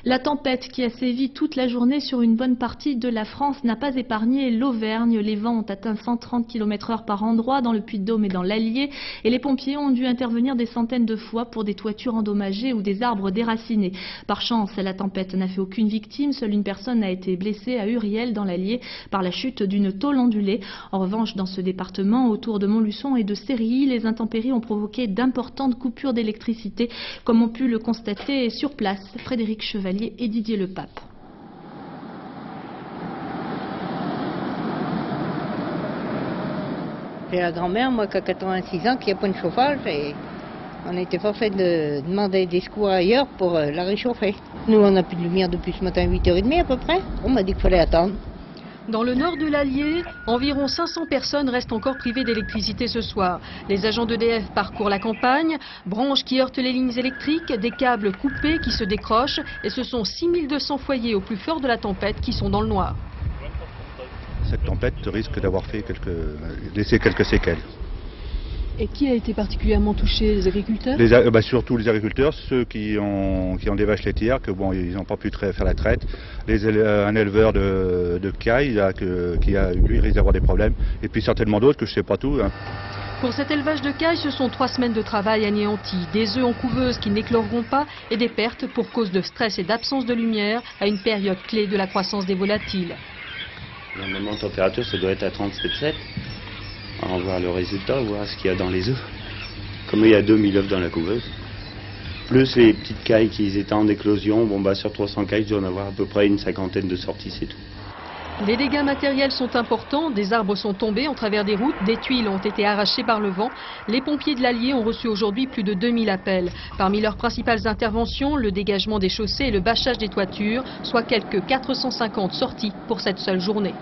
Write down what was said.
La tempête qui a sévi toute la journée sur une bonne partie de la France n'a pas épargné l'Auvergne. Les vents ont atteint 130 km/h par endroit dans le Puy-de-Dôme et dans l'Allier. Et les pompiers ont dû intervenir des centaines de fois pour des toitures endommagées ou des arbres déracinés. Par chance, la tempête n'a fait aucune victime. Seule une personne a été blessée à Uriel dans l'Allier par la chute d'une tôle ondulée. En revanche, dans ce département, autour de Montluçon et de Sérilly, les intempéries ont provoqué d'importantes coupures d'électricité, comme ont pu le constater sur place Frédéric Chevalier et Didier Le Pape. J'ai la grand-mère, moi, qui a 86 ans, qui n'a pas de chauffage et on était forcé de demander des secours ailleurs pour la réchauffer. Nous, on n'a plus de lumière depuis ce matin 8h30 à peu près. On m'a dit qu'il fallait attendre. Dans le nord de l'Allier, environ 500 personnes restent encore privées d'électricité ce soir. Les agents d'EDF parcourent la campagne, branches qui heurtent les lignes électriques, des câbles coupés qui se décrochent et ce sont 6200 foyers au plus fort de la tempête qui sont dans le noir. Cette tempête risque d'avoir laissé quelques séquelles. Et qui a été particulièrement touché? Les agriculteurs? Surtout les agriculteurs, ceux qui ont des vaches laitières, que bon, ils n'ont pas pu faire la traite. Un éleveur de caille qui a lui risque d'avoir des problèmes. Et puis certainement d'autres que je ne sais pas tout. Hein. Pour cet élevage de caille, ce sont 3 semaines de travail anéanties, des œufs en couveuse qui n'écloreront pas et des pertes pour cause de stress et d'absence de lumière à une période clé de la croissance des volatiles. Normalement, la température, ça doit être à 37,7. On va voir le résultat, voir ce qu'il y a dans les œufs. Comme il y a 2000 œufs dans la couveuse. Plus les petites cailles qui étaient en éclosion, sur 300 cailles, je dois en avoir à peu près une cinquantaine de sorties, c'est tout. Les dégâts matériels sont importants, des arbres sont tombés en travers des routes, des tuiles ont été arrachées par le vent. Les pompiers de l'Allier ont reçu aujourd'hui plus de 2000 appels. Parmi leurs principales interventions, le dégagement des chaussées et le bâchage des toitures, soit quelques 450 sorties pour cette seule journée.